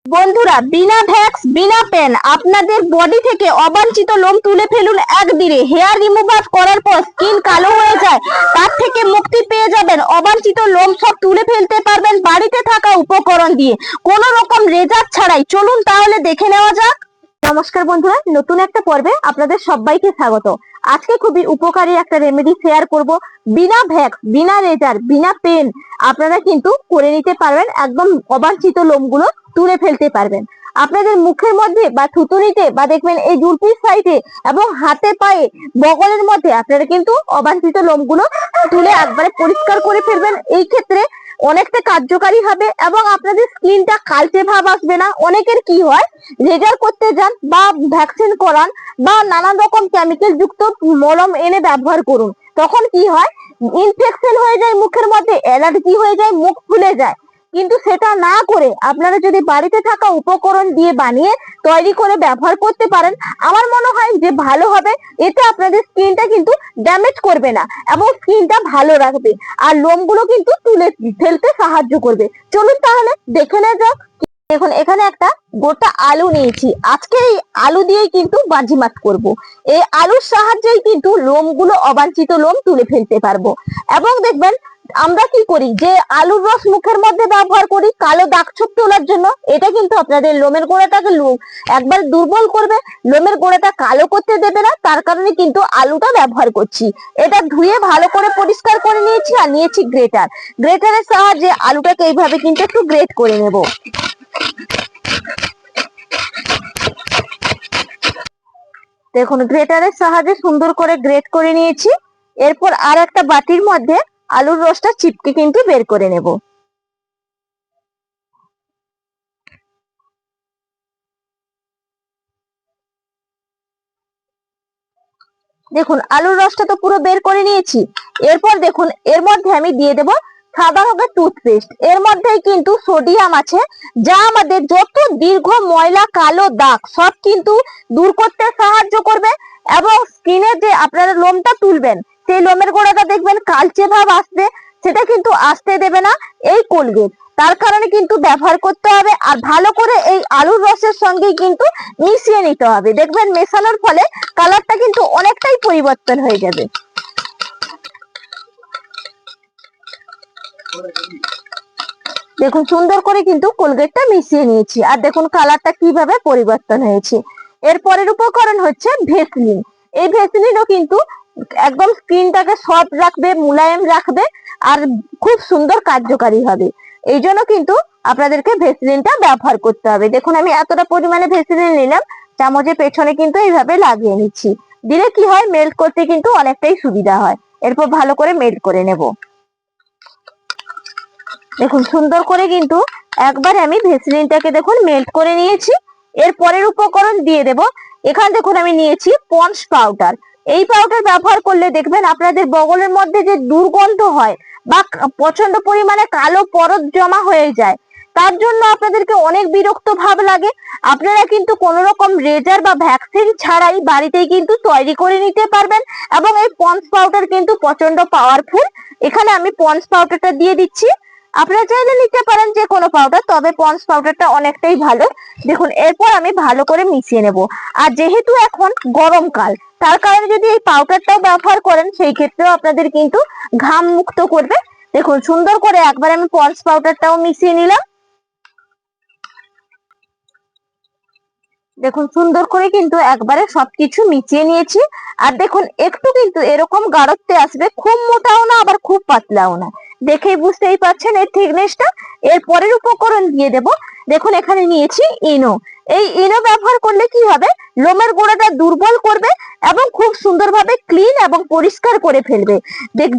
বন্ধুরা, বিনা ভ্যাক্স বিনা পেন আপনাদের বডি থেকে অবাঞ্ছিত লোম তুলে ফেলুন একদিনে। হেয়ার রিমুভার করার পর স্কিন কালো হয়ে যায়, তার থেকে মুক্তি পেয়ে যাবেন। অবাঞ্ছিত লোম সব তুলে ফেলতে পারবেন বাড়িতে থাকা উপকরণ দিয়ে, কোনো রকম রেজার ছাড়াই। চলুন তাহলে দেখে নেওয়া যাক। নমস্কার বন্ধুরা, নতুন একটা পর্বে আপনাদের সবাইকে স্বাগত। আজকে খুবই উপকারী একটা রেমেডি শেয়ার করব। বিনা ভ্যাক্স বিনা রেজার বিনা পেন আপনারা কিন্তু করে নিতে পারবেন, একদম অবাঞ্ছিত লোমগুলো তুলে ফেলতে পারবেন। আপনাদের মুখের মধ্যে বা থুতুনিতে বা দেখবেন এই জুলপির সাইডে এবং হাতে পায়ে বগলের মধ্যে আপনারা কিন্তু অবাঞ্ছিত লোমগুলো তুলে একবারে পরিষ্কার করে ফেলবেন। এই ক্ষেত্রে অনেকটা কার্যকারী হবে এবং আপনাদের স্কিনটা কালচে ভাব আসবে না। অনেকের কি হয়, লেজার করতে যান বা ভ্যাকসিন করান বা নানান রকম কেমিক্যাল যুক্ত মলম এনে ব্যবহার করুন, তখন কি হয়, ইনফেকশন হয়ে যায়, মুখের মধ্যে অ্যালার্জি হয়ে যায়, মুখ ফুলে যায়। কিন্তু সেটা না করে আপনারা যদি বাড়িতে থাকা উপকরণ দিয়ে বানিয়ে তৈরি করে ব্যবহার করতে পারেন, আমার মনে হয় যে ভালো হবে। এতে আপনাদের স্কিনটা কিন্তু ড্যামেজ করবে না এবং স্কিনটা ভালো রাখবে, আর লোমগুলো কিন্তু তুলে ফেলতে সাহায্য করবে। চলুন তাহলে দেখে নেওয়া যাক। দেখুন, এখানে একটা গোটা আলু নিয়েছি। আজকে এই আলু দিয়েই কিন্তু বাজিমাত করব। এই আলুর সাহায্যেই কিন্তু লোমগুলো অবাঞ্ছিত লোম তুলে ফেলতে পারবো। এবং দেখবেন আমরা কি করি, যে আলুর রস মুখের মধ্যে ব্যবহার করি কালো দাগ ছোপ তোলার জন্য। এটা কিন্তু আপনাদের লোমের গোড়াটাকে একবার দুর্বল করবে, লোমের গোড়াটা কালো করতে দেবে না। তার কারণে কিন্তু আলুটা ব্যবহার করছি। এটা ধুয়ে ভালো করে পরিষ্কার করে নিয়েছি, আর নিয়েছি গ্রেটার। গ্রেটারের সাহায্যে আলুটাকে এইভাবে কিন্তু একটু গ্রেট করে নেব। দেখুন, গ্রেটারের সাহায্যে সুন্দর করে গ্রেট করে নিয়েছি। এরপর আর একটা বাটির মধ্যে আলুর রসটা চিপকে কিন্তু বের করে নেব। দেখুন, আলুর রসটা তো পুরো বের করে নিয়েছি। এরপর দেখুন, এর মধ্যে আমি দিয়ে দেব সাদা রঙের টুথপেস্ট। এর মধ্যে কিন্তু সোডিয়াম আছে, যা আমাদের যত দীর্ঘ ময়লা কালো দাগ সব কিন্তু দূর করতে সাহায্য করবে। এবং স্কিনে যে আপনারা লোমটা তুলবেন, সেই লোমের গোড়াটা দেখবেন কালচে ভাব আসবে, সেটা কিন্তু আসতে দেবে না এই কোলগেট। তার কারণে কিন্তু ব্যবহার করতে হবে, আর ভালো করে এই আলুর রসের সঙ্গে কিন্তু মিশিয়ে নিতে হবে। দেখবেন মেশানোর ফলে কালারটা কিন্তু অনেকটাই পরিবর্তন হয়ে যাবে। দেখুন, সুন্দর করে কিন্তু কোলগেটটা মিশিয়ে নিয়েছি, আর দেখুন কালারটা কিভাবে পরিবর্তন হয়েছে। এরপরের উপকরণ হচ্ছে ভেসলিন। এই ভেসলিনও কিন্তু একদম স্কিনটাকে সফট রাখবে, মুলায়েম রাখবে, আর খুব সুন্দর কার্যকারী হবে। এই জন্য কিন্তু আপনাদেরকে ভেসলিনটা ব্যবহার করতে হবে। দেখুন, আমি এতটা পরিমাণে ভেসলিন নিলাম, চামচের পেছনে কিন্তু এইভাবে লাগিয়ে নিচ্ছি। দিলে কি হয়, মেল্ট করতে কিন্তু অনেকটাই সুবিধা হয়। এরপর ভালো করে মেল্ট করে নেব। দেখুন, সুন্দর করে কিন্তু একবারে আমি ভেসলিনটাকে দেখুন মেল্ট করে নিয়েছি। এর পরের উপকরণ দিয়ে দেব। এখানে দেখুন আমি নিয়েছি পন্ডস পাউডার। এই পাউডার ব্যবহার করলে দেখবেন আপনাদের বগলের মধ্যে যে দুর্গন্ধ হয় বা প্রচন্ড পরিমাণে কালো পরত জমা হয়ে যায়, তার জন্য আপনাদেরকে অনেক বিরক্ত ভাব লাগে। আপনারা কিন্তু কোন রকম রেজার বা ভ্যাকসিন ছাড়াই বাড়িতেই কিন্তু তৈরি করে নিতে পারবেন। এবং এই পন্ডস পাউডার কিন্তু প্রচন্ড পাওয়ারফুল। এখানে আমি পন্ডস পাউডারটা দিয়ে দিচ্ছি। আপনারা চাইলে নিতে পারেন যে কোনো পাউডার, তবে পন্ডস পাউডারটা অনেকটাই ভালো। দেখুন, এরপর আমি ভালো করে মিশিয়ে নেব। আর যেহেতু এখন গরমকাল, তার কারণে যদি এই পাউডারটাও ব্যবহার করেন, সেই ক্ষেত্রেও আপনাদের কিন্তু ঘাম মুক্ত করবে। দেখুন, সুন্দর করে একবার আমি পন্ডস পাউডারটাও মিশিয়ে নিলাম। দেখুন, সুন্দর করে কিন্তু একবারে সবকিছু মিশিয়ে নিয়েছি। আর দেখুন, একটু কিন্তু এরকম গাঢ়ত্বে আসবে, খুব মোটাও না আবার খুব পাতলাও না। দেখেই বুঝতেই পারছেন এর থিকনেসটা। এর পরের উপকরণ দিয়ে দেব। দেখুন, এখানে নিয়েছি ইনো। এই ইনো ব্যবহার করলে কি হবে, লোমের গোড়াটা দুর্বল করবে এবং খুব সুন্দরভাবে ক্লিন এবং পরিষ্কার করে ফেলবে।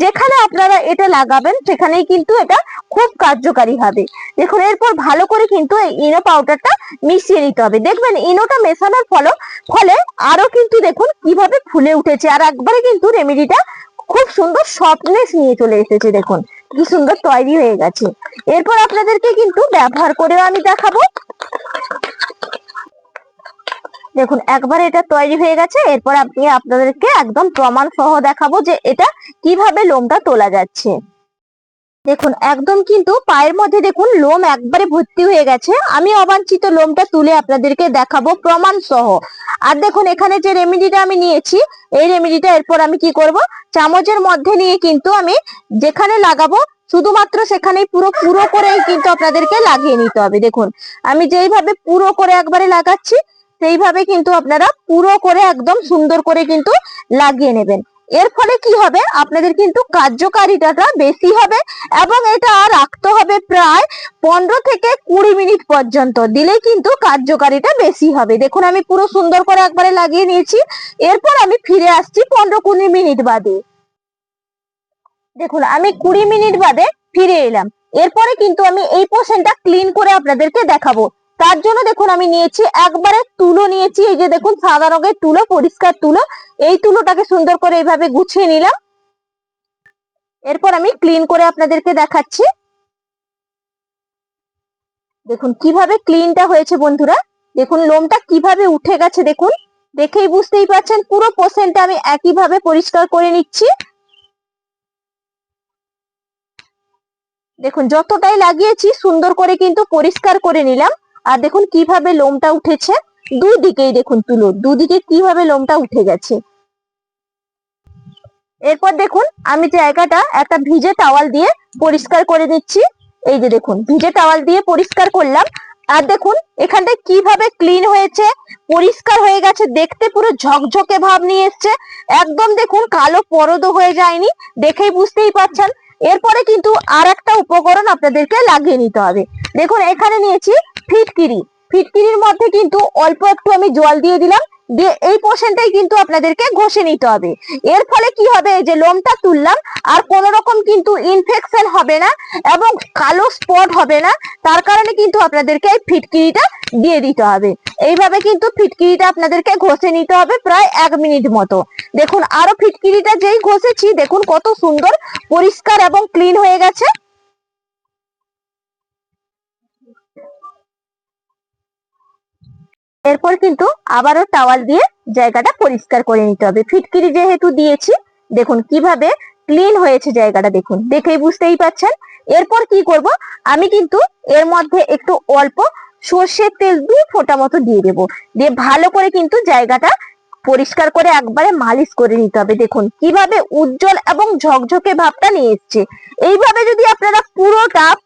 যেখানে আপনারা এটা লাগাবেন সেখানেই কিন্তু এটা খুব কার্যকারী হবে। দেখুন, এরপর ভালো করে কিন্তু এই ইনো পাউডারটা মিশিয়ে নিতে হবে। দেখবেন ইনোটা মেশানোর ফলে আরো কিন্তু দেখুন কিভাবে ফুলে উঠেছে, আর একবারে কিন্তু রেমেডিটা খুব সুন্দর সফটনেস নিয়ে চলে এসেছে। দেখুন কি সুন্দর তৈরি হয়ে গেছে। এরপর আপনাদেরকে কিন্তু ব্যবহার করেও আমি দেখাবো। দেখুন, একবার এটা তৈরি হয়ে গেছে। এরপর আপনাদেরকে একদম প্রমাণ সহ দেখাবো যে এটা কিভাবে লোমটা তোলা যাচ্ছে। দেখুন একদম কিন্তু পায়ের মধ্যে দেখুন লোম একবারে ভর্তি হয়ে গেছে। আমি অবাঞ্ছিত লোমটা তুলে আপনাদেরকে দেখাবো প্রমাণ সহ। আর দেখুন এখানে যে রেমেডিটা আমি নিয়েছি, এই রেমেডিটা এরপর আমি কি করব, চামচের মধ্যে নিয়ে কিন্তু আমি যেখানে লাগাবো শুধুমাত্র সেখানেই পুরো পুরো করেই কিন্তু আপনাদেরকে লাগিয়ে নিতে হবে। দেখুন আমি যেইভাবে পুরো করে একবারে লাগাচ্ছি সেইভাবে কিন্তু আপনারা পুরো করে একদম সুন্দর করে কিন্তু লাগিয়ে নেবেন। এর ফলে কি হবে, আপনাদের কিন্তু কার্যকারিতাটা বেশি হবে এবং এটা রাখতে হবে প্রায় 15 থেকে 20 মিনিট পর্যন্ত, দিলেই কিন্তু কার্যকারিতা বেশি হবে। দেখুন আমি পুরো সুন্দর করে একবারে লাগিয়ে নিয়েছি। এরপর আমি ফিরে আসছি 15-20 মিনিট বাদে। দেখুন আমি 20 মিনিট বাদে ফিরে এলাম। এরপরে কিন্তু আমি এই পোর্শনটা ক্লিন করে আপনাদেরকে দেখাবো। তার জন্য দেখুন আমি নিয়েছি একবারে তুলো নিয়েছি, এই যে দেখুন সাদা রঙের তুলো, পরিষ্কার তুলো। এই তুলোটাকে সুন্দর করে এইভাবে গুছিয়ে নিলাম। এরপর আমি ক্লিন করে আপনাদেরকে দেখাচ্ছি। দেখুন কিভাবে ক্লিনটা হয়েছে বন্ধুরা, দেখুন লোমটা কিভাবে উঠে গেছে। দেখুন দেখেই বুঝতেই পারছেন পুরো পোর্শনটা আমি একইভাবে পরিষ্কার করে নিচ্ছি। দেখুন যতটাই লাগিয়েছি সুন্দর করে কিন্তু পরিষ্কার করে নিলাম। আর দেখুন কিভাবে লোমটা উঠেছে, দুদিকেই দেখুন তুলো দুদিকে কিভাবে লোমটা উঠে গেছে। এরপর দেখুন আমি জায়গাটা একটা ভিজে টাওয়াল দিয়ে পরিষ্কার করে নিচ্ছি। এই যে দেখুন ভিজে টাওয়াল দিয়ে পরিষ্কার করলাম। আর দেখুন এখানটা কিভাবে ক্লিন হয়েছে, পরিষ্কার হয়ে গেছে, দেখতে পুরো ঝকঝকে ভাব নিয়ে এসছে। একদম দেখুন কালো পরদও হয়ে যায়নি, দেখেই বুঝতেই পারছেন। এরপরে কিন্তু আর একটা উপকরণ আপনাদেরকে লাগিয়ে নিতে হবে। দেখুন এখানে নিয়েছি ফিটকিরি। ফিটকিরির মধ্যে কিন্তু অল্প একটু আমি জল দিয়ে দিলাম, দিয়ে এই পোর্শনটাই কিন্তু আপনাদেরকে ঘষে নিতে হবে। এর ফলে কি হবে, যে লোমটা তুললাম আর কোন রকম কিন্তু ইনফেকশন হবে না এবং কালো স্পট হবে না। তার কারণে কিন্তু আপনাদেরকে এই ফিটকিরিটা দিয়ে দিতে হবে। এইভাবে কিন্তু ফিটকিরিটা আপনাদেরকে ঘষে নিতে হবে প্রায় 1 মিনিট মতো। দেখুন আরো ফিটকিরিটা যেই ঘষেছি দেখুন কত সুন্দর পরিষ্কার এবং ক্লিন হয়ে গেছে। এরপর কিন্তু আবারও টাওয়াল দিয়ে জায়গাটা পরিষ্কার করে নিতে হবে। ফিটকিরি যেহেতু দিয়েছি দেখুন কিভাবে ক্লিন হয়েছে জায়গাটা, দেখুন দেখেই বুঝতেই পারছেন। এরপর কি করব, আমি কিন্তু এর মধ্যে একটু অল্প সর্ষের তেল 2 ফোঁটা মতো দিয়ে দেবো, দিয়ে ভালো করে কিন্তু জায়গাটা পরিষ্কার করে একবারে মালিশ করে নিতে হবে। দেখুন কিভাবে উজ্জ্বল এবং ঝকঝকে ভাবটা নিয়ে এসছে। এইভাবে যদি আপনারা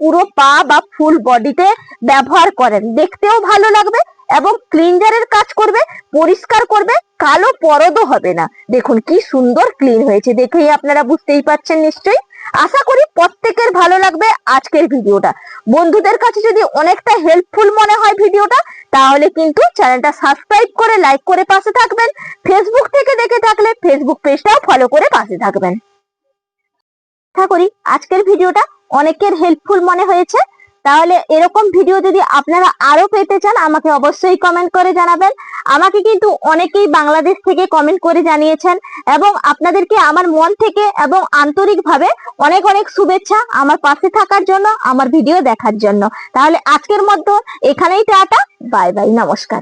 পুরো পা বা ফুল বডিতে ব্যবহার করেন দেখতেও ভালো লাগবে এবং ক্লিনজারের কাজ করবে, পরিষ্কার করবে, কালো পরদও হবে না। দেখুন কি সুন্দর ক্লিন হয়েছে, দেখেই আপনারা বুঝতেই পারছেন নিশ্চয়ই। আশা করি প্রত্যেকের ভালো লাগবে আজকের ভিডিওটা। বন্ধুদের কাছে যদি অনেকটা হেল্পফুল মনে হয় ভিডিওটা, তাহলে কিন্তু চ্যানেলটা সাবস্ক্রাইব করে লাইক করে পাশে থাকবেন। ফেসবুক থেকে দেখে থাকলে ফেসবুক পেজটাও ফলো করে পাশে থাকবেন। আশা করি আজকের ভিডিওটা অনেকের হেল্পফুল মনে হয়েছে। তাহলে এরকম ভিডিও যদি আপনারা আরো পেতে চান আমাকে অবশ্যই কমেন্ট করে জানাবেন। আমাকে কিন্তু অনেকেই বাংলাদেশ থেকে কমেন্ট করে জানিয়েছেন এবং আপনাদেরকে আমার মন থেকে এবং আন্তরিকভাবে অনেক অনেক শুভেচ্ছা আমার পাশে থাকার জন্য, আমার ভিডিও দেখার জন্য। তাহলে আজকের মতো এখানেই টাটা, বাই বাই, নমস্কার।